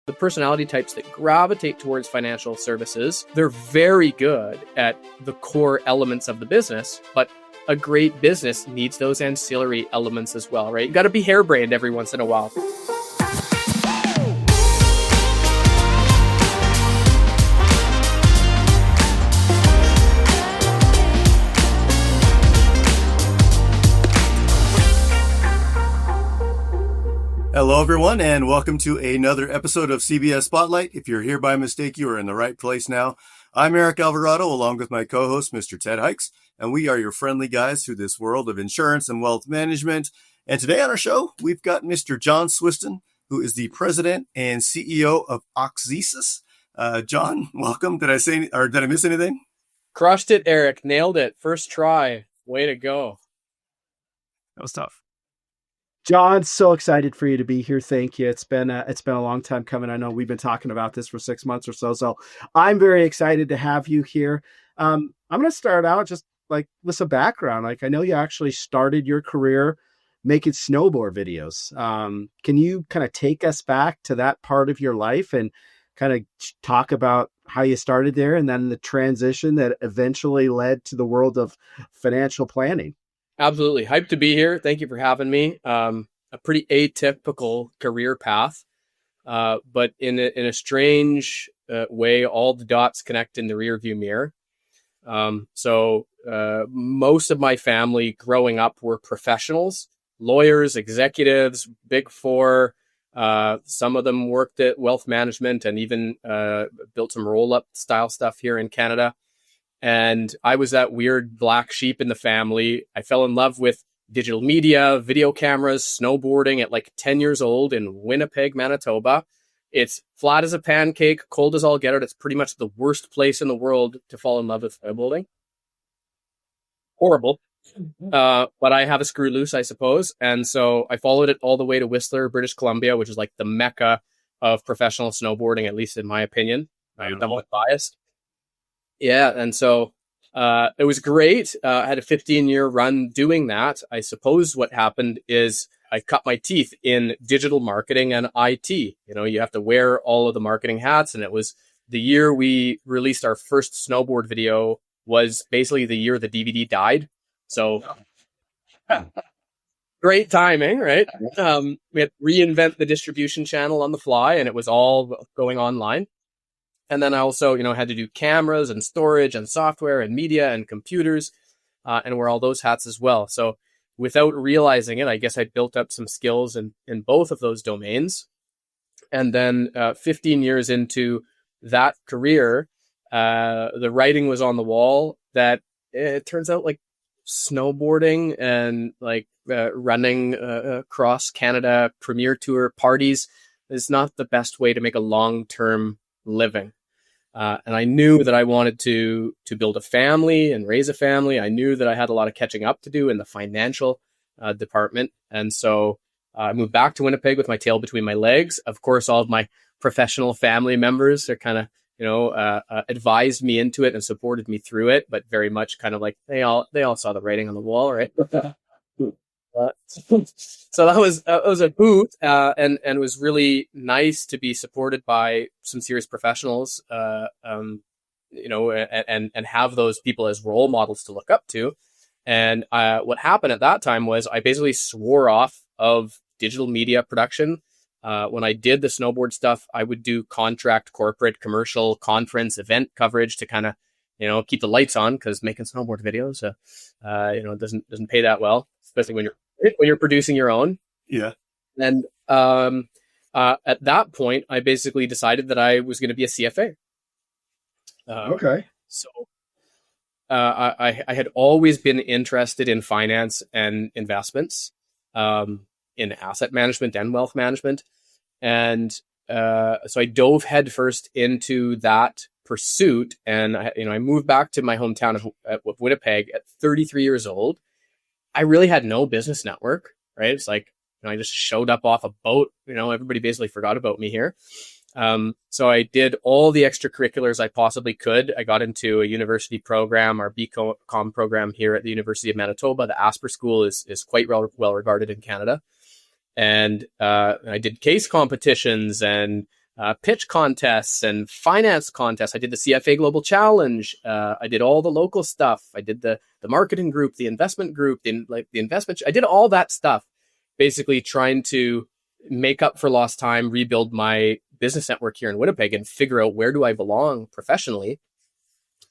the personality types that gravitate towards financial services, they're very good at the core elements of the business, but a great business needs those ancillary elements as well, right? You got to be harebrained every once in a while. Hello, everyone, and welcome to another episode of CBS Spotlight. If you're here by mistake, you are in the right place now. I'm Eric Alvarado, along with my co-host, Mr. Ted Hikes, and we are your friendly guides through this world of insurance and wealth management. And today on our show, we've got Mr. John Swystun, who is the president and CEO of Auxesys. John, welcome. Did I miss anything? Crushed it, Eric. Nailed it. First try. Way to go. That was tough. John, so excited for you to be here. Thank you. It's been a long time coming. I know we've been talking about this for 6 months or so. So I'm very excited to have you here. I'm going to start out just like with some background. Like, I know you actually started your career making snowboard videos. Can you kind of take us back to that part of your life and kind of talk about how you started there and then the transition that eventually led to the world of financial planning? Absolutely. Hyped to be here. Thank you for having me. A pretty atypical career path, but in a strange way, all the dots connect in the rearview mirror. So most of my family growing up were professionals, lawyers, executives, Big Four. Some of them worked at wealth management and even built some roll-up style stuff here in Canada. And I was that weird black sheep in the family. I fell in love with digital media, video cameras, snowboarding at like 10 years old in Winnipeg, Manitoba. It's flat as a pancake, cold as all get out. It's pretty much the worst place in the world to fall in love with snowboarding. Horrible. But I have a screw loose, I suppose. And so I followed it all the way to Whistler, British Columbia, which is like the mecca of professional snowboarding, at least in my opinion. I'm somewhat biased. Yeah, and so it was great. I had a 15-year run doing that. I suppose what happened is I cut my teeth in digital marketing and IT. You know, you have to wear all of the marketing hats, and it was the year we released our first snowboard video was basically the year the DVD died. So great timing, right? We had to reinvent the distribution channel on the fly, and it was all going online. And then I also, had to do cameras and storage and software and media and computers and wear all those hats as well. So without realizing it, I guess I built up some skills in both of those domains. And then 15 years into that career, the writing was on the wall that it turns out like snowboarding and like running across Canada premier tour parties is not the best way to make a long-term living. And I knew that I wanted to build a family and raise a family. I knew that I had a lot of catching up to do in the financial department. And so I moved back to Winnipeg with my tail between my legs. Of course, all of my professional family members are kind of, advised me into it and supported me through it, but very much kind of like they all saw the writing on the wall, right? So that was a hoot, and it was really nice to be supported by some serious professionals, and have those people as role models to look up to. And what happened at that time was I basically swore off of digital media production. When I did the snowboard stuff, I would do contract, corporate, commercial, conference, event coverage to kind of, keep the lights on, because making snowboard videos, doesn't pay that well, especially when you're producing your own. Yeah. And at that point, I basically decided that I was going to be a CFA. Okay. So I had always been interested in finance and investments, in asset management and wealth management. And so I dove headfirst into that pursuit. And I moved back to my hometown of Winnipeg at 33 years old. I really had no business network, right? It's like, I just showed up off a boat, everybody basically forgot about me here. So I did all the extracurriculars I possibly could. I got into a university program, our BCom program here at the University of Manitoba. The Asper School is quite well regarded in Canada. And I did case competitions and pitch contests and finance contests. I did the CFA Global Challenge. I did all the local stuff. I did the marketing group, the investment group, the investment. I did all that stuff, basically trying to make up for lost time, rebuild my business network here in Winnipeg, and figure out where do I belong professionally.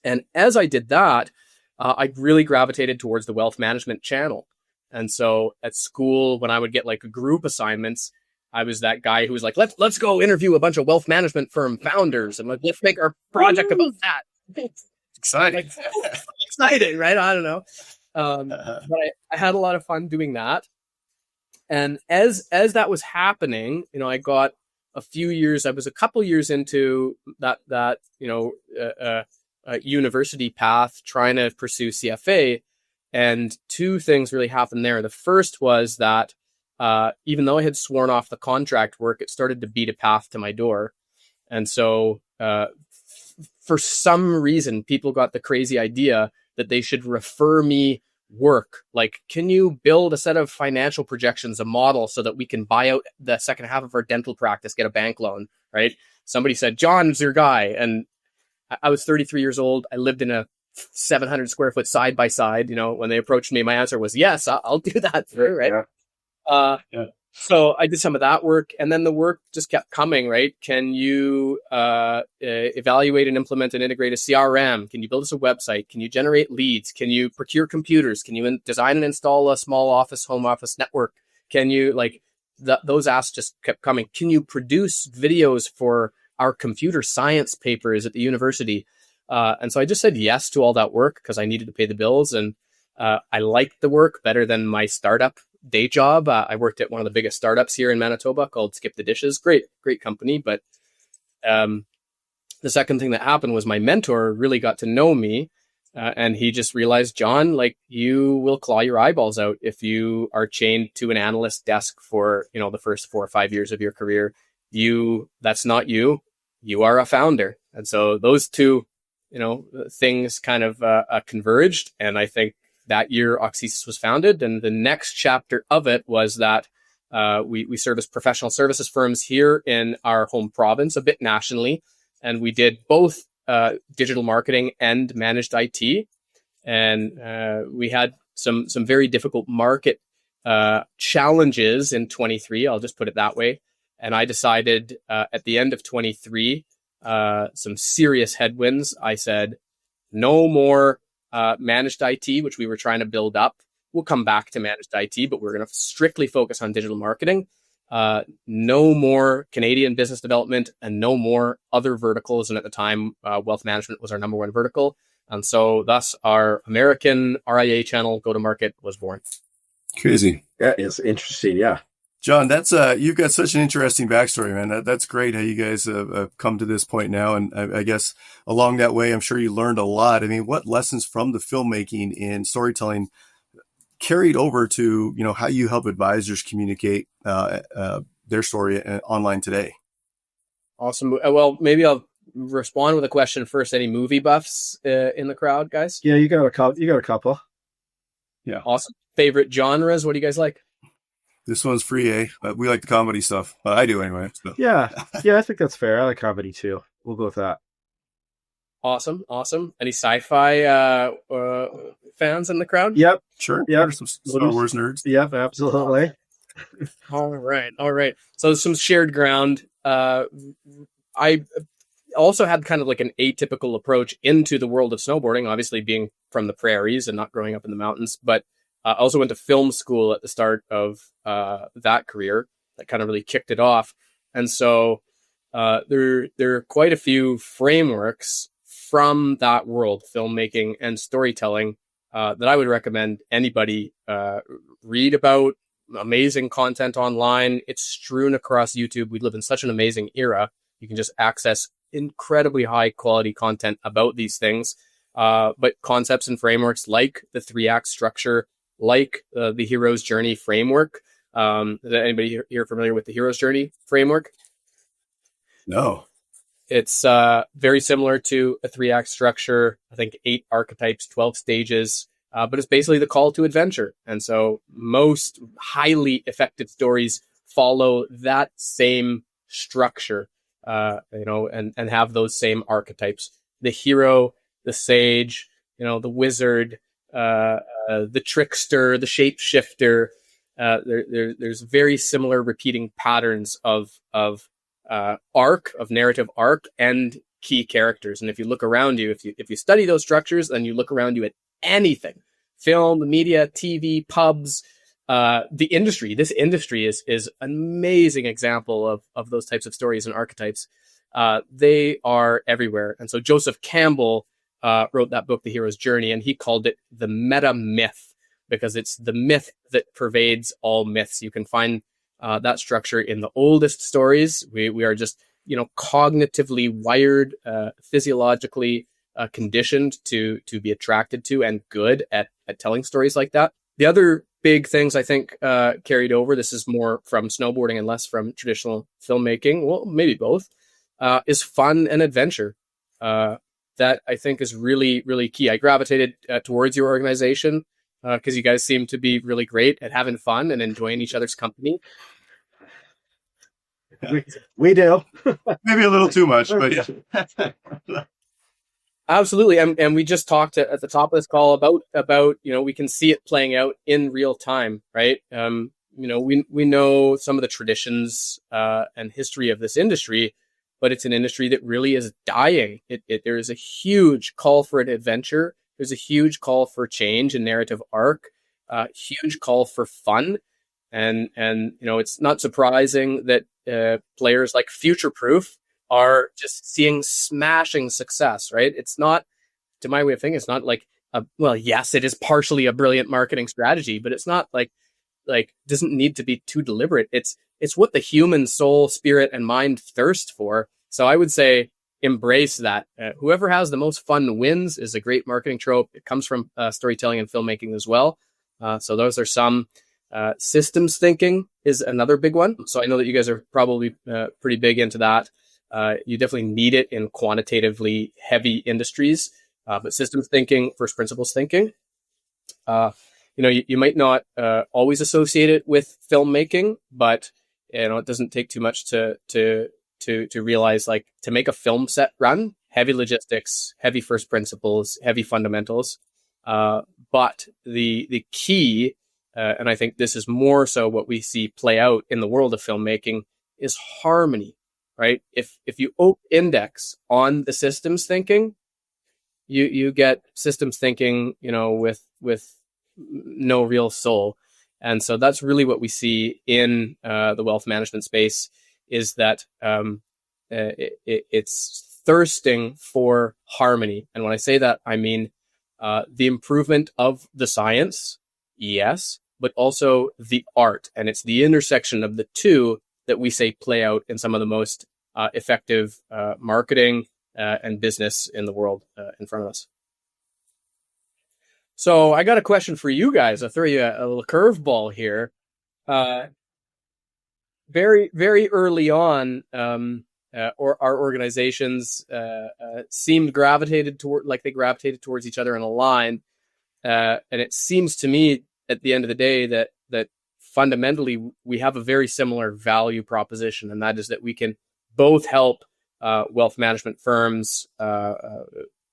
And as I did that, I really gravitated towards the wealth management channel. And so at school, when I would get like group assignments, I was that guy who was like, let's go interview a bunch of wealh management firm founders and let's make our project about that. Exciting. Exciting, right? I don't know. But I had a lot of fun doing that. And as that was happening, I got a few years, I was a couple years into that university path, trying to pursue CFA. And two things really happened there. The first was that even though I had sworn off the contract work, it started to beat a path to my door. And so for some reason, people got the crazy idea that they should refer me work. Like, can you build a set of financial projections, a model, so that we can buy out the second half of our dental practice, get a bank loan, right? Somebody said, John's your guy. And I was 33 years old. I lived in a 700 square foot side by side. When they approached me, my answer was, yes, I'll do that for you, right? Yeah. So I did some of that work, and then the work just kept coming, right? Can you evaluate and implement and integrate a CRM? Can you build us a website? Can you generate leads? Can you procure computers? Can you design and install a small office, home office network? Can you, those asks just kept coming. Can you produce videos for our computer science papers at the university? And so I just said yes to all that work because I needed to pay the bills, and I liked the work better than my startup day job. I worked at one of the biggest startups here in Manitoba called Skip the Dishes. Great company. But the second thing that happened was my mentor really got to know me, and he just realized, John, you will claw your eyeballs out if you are chained to an analyst desk for, the first 4 or 5 years of your career. That's not you. You are a founder. And so those two, things kind of converged. And I think that year Auxesys was founded. And the next chapter of it was that we service professional services firms here in our home province, a bit nationally. And we did both digital marketing and managed IT. And we had some very difficult market challenges in 23. I'll just put it that way. And I decided at the end of 23, some serious headwinds. I said, no more managed IT, which we were trying to build up. We'll come back to managed IT, but we're going to strictly focus on digital marketing. No more Canadian business development and no more other verticals. And at the time, wealth management was our number one vertical. And so thus our American RIA channel go-to-market was born. Crazy. That is interesting. Yeah. John, that's you've got such an interesting backstory, man. That's great how you guys have come to this point now. And I guess along that way, I'm sure you learned a lot. I mean, what lessons from the filmmaking and storytelling carried over to, how you help advisors communicate their story online today? Awesome. Well, maybe I'll respond with a question first. Any movie buffs in the crowd, guys? Yeah, you got a couple. Yeah. Awesome. Favorite genres? What do you guys like? This one's free, eh? We like the comedy stuff. I do anyway. So. Yeah, I think that's fair. I like comedy too. We'll go with that. Awesome. Any sci-fi fans in the crowd? Yep. Sure. Yep. There's some Star Wars nerds. Yep, absolutely. All right. So some shared ground. I also had kind of like an atypical approach into the world of snowboarding, obviously being from the prairies and not growing up in the mountains, but I also went to film school at the start of that career. That kind of really kicked it off. And so there are quite a few frameworks from that world, filmmaking and storytelling, that I would recommend anybody read about. Amazing content online. It's strewn across YouTube. We live in such an amazing era. You can just access incredibly high quality content about these things. But concepts and frameworks like the 3-act structure, like the hero's journey framework. Is anybody here familiar with the hero's journey framework? No. It's very similar to a 3-act structure. I think 8 archetypes, 12 stages, but it's basically the call to adventure. And so most highly effective stories follow that same structure. and have those same archetypes: the hero, the sage, the wizard, the trickster, the shapeshifter. There's very similar repeating patterns of narrative arc and key characters. And if you look around you, if you study those structures, then you look around you at anything, film, media, TV, pubs, the industry. This industry is an amazing example of those types of stories and archetypes. They are everywhere. And so Joseph Campbell wrote that book, The Hero's Journey, and he called it the meta myth, because it's the myth that pervades all myths. You can find that structure in the oldest stories. We are just, cognitively wired, physiologically conditioned to be attracted to and good at telling stories like that. The other big things I think carried over, this is more from snowboarding and less from traditional filmmaking, well, maybe both, is fun and adventure. That I think is really, really key. I gravitated towards your organization because you guys seem to be really great at having fun and enjoying each other's company. We do. Maybe a little too much, but yeah. Absolutely. And we just talked at the top of this call about, we can see it playing out in real time, right? We know some of the traditions and history of this industry, but it's an industry that really is dying. There is a huge call for an adventure. There's a huge call for change and narrative arc, huge call for fun. And it's not surprising that players like Future Proof are just seeing smashing success, right? It's not, to my way of thinking, it's not like, yes, it is partially a brilliant marketing strategy, but it's not like doesn't need to be too deliberate. It's what the human soul, spirit, and mind thirst for. So I would say embrace that. Whoever has the most fun wins is a great marketing trope. It comes from storytelling and filmmaking as well. So those are some. Systems thinking is another big one. So I know that you guys are probably pretty big into that. You definitely need it in quantitatively heavy industries, but systems thinking, first principles thinking, you might not always associate it with filmmaking, but it doesn't take too much to realize, like, to make a film set run, heavy logistics, heavy first principles, heavy fundamentals. But the key, and I think this is more so what we see play out in the world of filmmaking, is harmony, right? If you index on the systems thinking, you get systems thinking, with no real soul. And so that's really what we see in the wealth management space, is that it's thirsting for harmony. And when I say that, I mean the improvement of the science, yes, but also the art. And it's the intersection of the two that we say play out in some of the most effective marketing and business in the world in front of us. So I got a question for you guys. I'll throw you a little curveball here. Very, very early on, our organizations seemed gravitated towards each other in a line. And it seems to me at the end of the day that fundamentally we have a very similar value proposition, and that is that we can both help wealth management firms,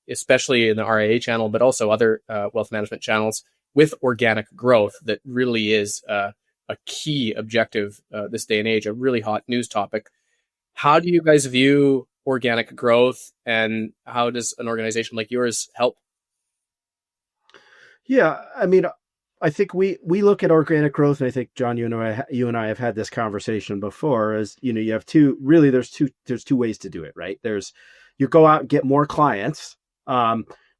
especially in the RIA channel, but also other wealth management channels, with organic growth. That really is a key objective this day and age, a really hot news topic. How do you guys view organic growth, and how does an organization like yours help? Yeah, I mean, I think we look at organic growth, and I think, John, you and I have had this conversation before. As you have there's two ways to do it, right? There's, you go out and get more clients,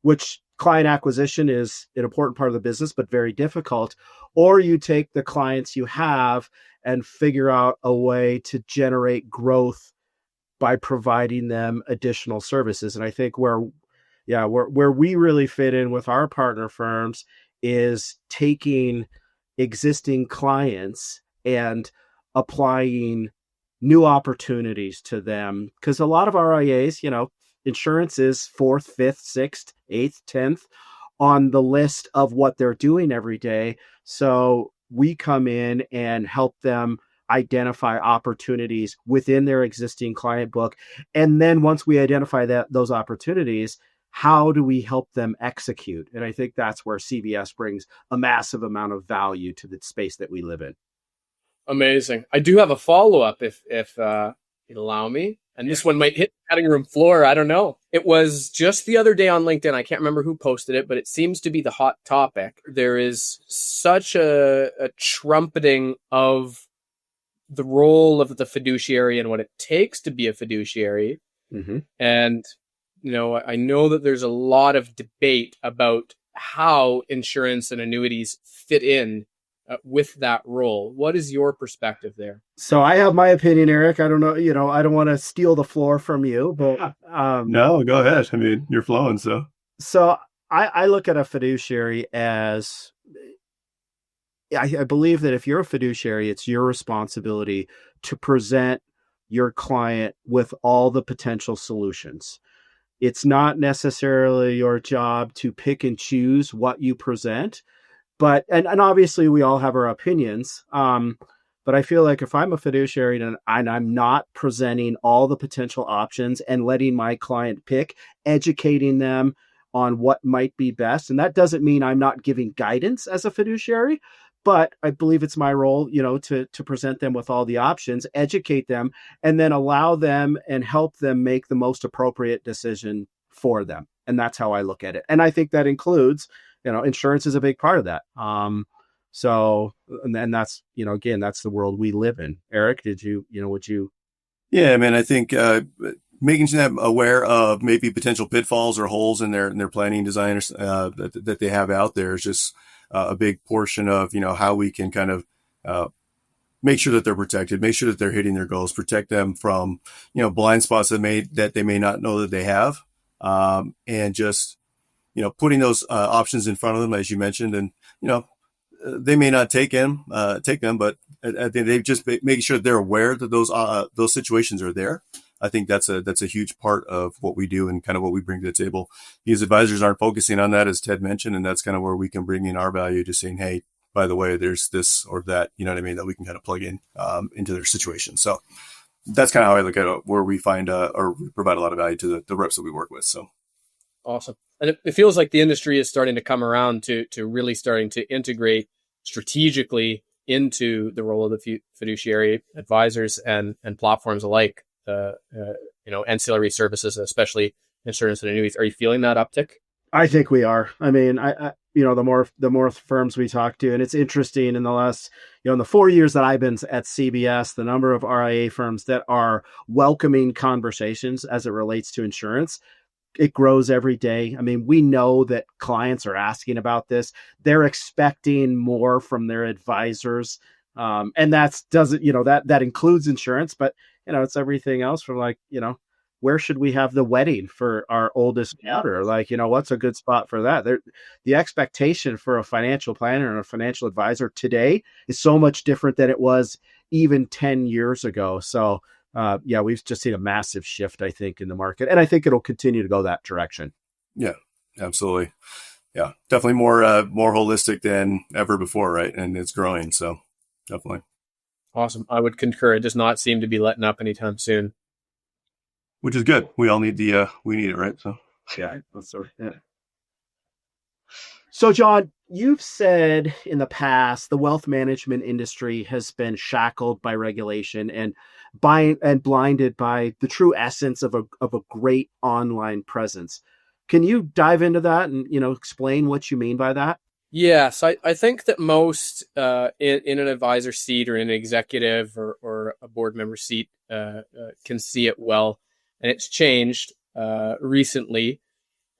which client acquisition is an important part of the business, but very difficult. Or you take the clients you have and figure out a way to generate growth by providing them additional services. And I think where we really fit in with our partner firms is taking existing clients and applying new opportunities to them. Because a lot of RIAs, insurance is 4th, 5th, 6th, 8th, 10th on the list of what they're doing every day. So we come in and help them identify opportunities within their existing client book. And then once we identify those opportunities, how do we help them execute? And I think that's where CBS brings a massive amount of value to the space that we live in. Amazing. I do have a follow-up if you'd allow me. And this one might hit the cutting room floor. I don't know. It was just the other day on LinkedIn. I can't remember who posted it, but it seems to be the hot topic. There is such a trumpeting of the role of the fiduciary and what it takes to be a fiduciary. Mm-hmm. And, I know that there's a lot of debate about how insurance and annuities fit in with that role. What is your perspective there? So I have my opinion, Eric. I don't know, I don't want to steal the floor from you, but no, go ahead. I mean, you're flowing. So I look at a fiduciary as, I believe that if you're a fiduciary, it's your responsibility to present your client with all the potential solutions. It's not necessarily your job to pick and choose what you present. But, and obviously we all have our opinions. But I feel like if I'm a fiduciary and I'm not presenting all the potential options and letting my client pick, educating them on what might be best. And that doesn't mean I'm not giving guidance as a fiduciary, but I believe it's my role, to present them with all the options, educate them, and then allow them and help them make the most appropriate decision for them. And that's how I look at it. And I think that includes, insurance is a big part of that. So, and that's, again, that's the world we live in. Eric, would you? Yeah, I mean, I think, making them aware of maybe potential pitfalls or holes in their planning designers, that they have out there is just a big portion of, how we can kind of, make sure that they're protected, make sure that they're hitting their goals, protect them from, blind spots that they may not know that they have. And just, putting those options in front of them, as you mentioned, and, they may not take them, but they just making sure they're aware that those situations are there. I think that's a huge part of what we do and kind of what we bring to the table. These advisors aren't focusing on that, as Ted mentioned, and that's kind of where we can bring in our value to saying, hey, by the way, there's this or that, that we can kind of plug in, into their situation. So that's kind of how I look at it, where we find, or provide a lot of value to the reps that we work with. So. Awesome. And it feels like the industry is starting to come around to really starting to integrate strategically into the role of the fiduciary advisors and platforms alike, ancillary services, especially insurance and annuities. Are you feeling that uptick? I think we are. I mean, the more firms we talk to, and it's interesting in the last, in the 4 years that I've been at CBS, the number of RIA firms that are welcoming conversations as it relates to insurance, it grows every day. I mean, we know that clients are asking about this. They're expecting more from their advisors. And that includes insurance, but, it's everything else from where should we have the wedding for our oldest daughter? What's a good spot for that? The expectation for a financial planner and a financial advisor today is so much different than it was even 10 years ago. So, we've just seen a massive shift, I think, in the market. And I think it'll continue to go that direction. Yeah, absolutely. Yeah, definitely more holistic than ever before, right? And it's growing. So definitely. Awesome. I would concur. It does not seem to be letting up anytime soon. Which is good. We all need we need it, right? So yeah. So John, you've said in the past, the wealth management industry has been shackled by regulation and blinded by the true essence of a great online presence. Can you dive into that and, explain what you mean by that? Yes, I think that most in an advisor seat or in an executive or a board member seat can see it well. And it's changed recently.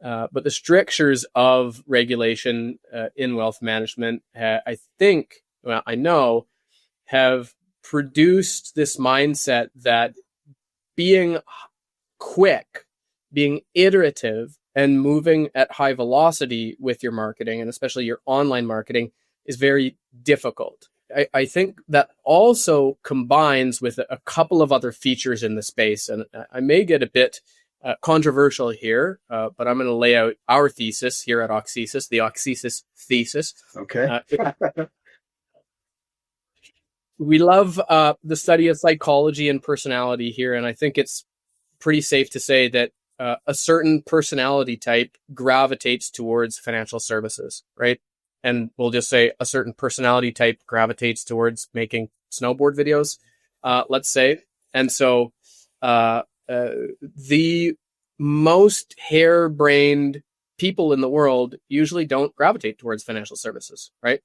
But the strictures of regulation in wealth management, I know, have produced this mindset that being quick, being iterative, and moving at high velocity with your marketing, and especially your online marketing, is very difficult. I think that also combines with a couple of other features in the space, and I may get a bit controversial here, but I'm going to lay out our thesis here at Auxesys, the Auxesys thesis. Okay. we love the study of psychology and personality here, and I think it's pretty safe to say that a certain personality type gravitates towards financial services, right? And we'll just say a certain personality type gravitates towards making snowboard videos, let's say. And so the most harebrained people in the world usually don't gravitate towards financial services, right?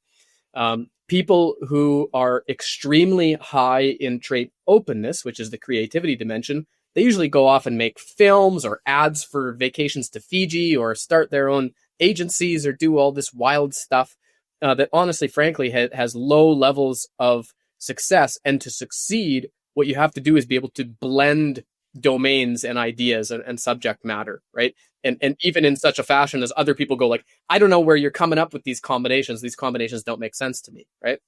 People who are extremely high in trait openness, which is the creativity dimension, they usually go off and make films or ads for vacations to Fiji or start their own agencies or do all this wild stuff that honestly, frankly, has low levels of success. And to succeed, what you have to do is be able to blend domains and ideas and subject matter, right? And even in such a fashion as other people go like, I don't know where you're coming up with these combinations. These combinations don't make sense to me, right?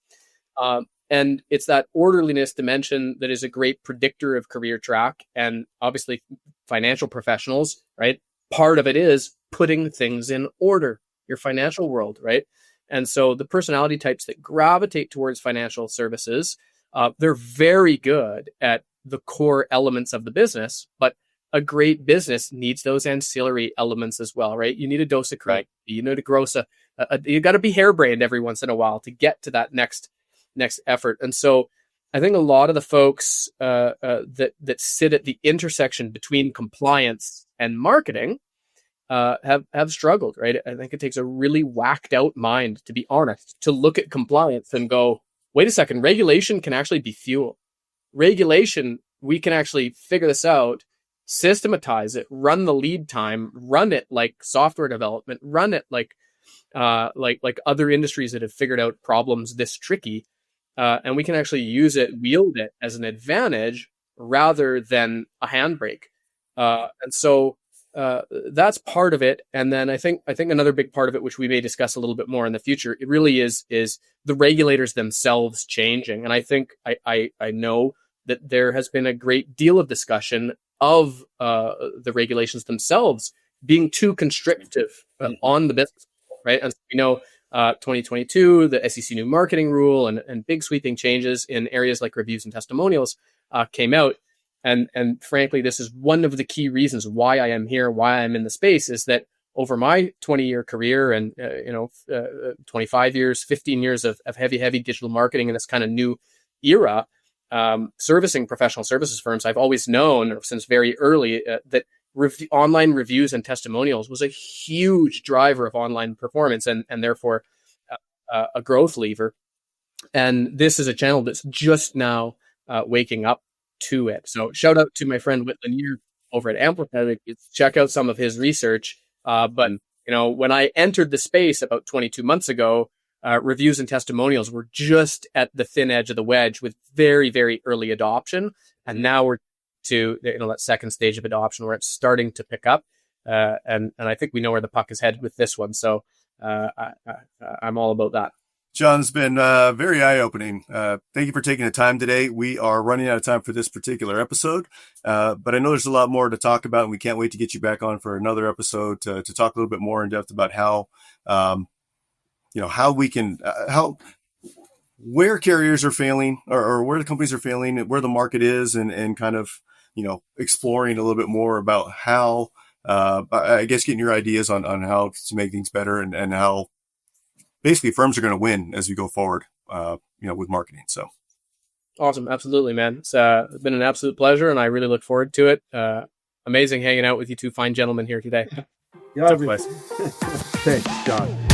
And it's that orderliness dimension that is a great predictor of career track. And obviously financial professionals, right? Part of it is putting things in order, your financial world, right? And so the personality types that gravitate towards financial services, they're very good at the core elements of the business, but a great business needs those ancillary elements as well, right? You need a dose of creativity. Right. You need to gross you got to be harebrained every once in a while to get to that next effort. And so I think a lot of the folks that sit at the intersection between compliance and marketing have struggled, right? I think it takes a really whacked out mind, to be honest, to look at compliance and go, wait a second, regulation can actually be fuel. Regulation, we can actually figure this out, systematize it, run the lead time, run it like software development, run it like other industries that have figured out problems this tricky. And we can actually use it, wield it as an advantage rather than a handbrake. And so that's part of it. And then I think another big part of it, which we may discuss a little bit more in the future, it really is the regulators themselves changing. And I think I know that there has been a great deal of discussion of the regulations themselves being too constrictive on the business, right? And so we know 2022, the SEC new marketing rule and big sweeping changes in areas like reviews and testimonials came out. And frankly, this is one of the key reasons why I am here, why I'm in the space, is that over my 20-year career and 25 years, 15 years of heavy digital marketing in this kind of new era, servicing professional services firms, I've always known since very early that online reviews and testimonials was a huge driver of online performance and therefore a growth lever. And this is a channel that's just now waking up to it. So shout out to my friend Whit Lanier over at Amplify. Check out some of his research. But when I entered the space about 22 months ago, reviews and testimonials were just at the thin edge of the wedge with very, very early adoption. And now we're to that second stage of adoption where it's starting to pick up. And I think we know where the puck is headed with this one. So I'm all about that. John's been very eye-opening. Thank you for taking the time today. We are running out of time for this particular episode, but I know there's a lot more to talk about, and we can't wait to get you back on for another episode to talk a little bit more in depth about how, how we can, where carriers are failing or where the companies are failing, where the market is, and kind of, exploring a little bit more about how, I guess, getting your ideas on how to make things better and how basically firms are going to win as we go forward, with marketing. So awesome. Absolutely, man. It's been an absolute pleasure and I really look forward to it. Amazing hanging out with you two fine gentlemen here today. Yeah, thanks, John.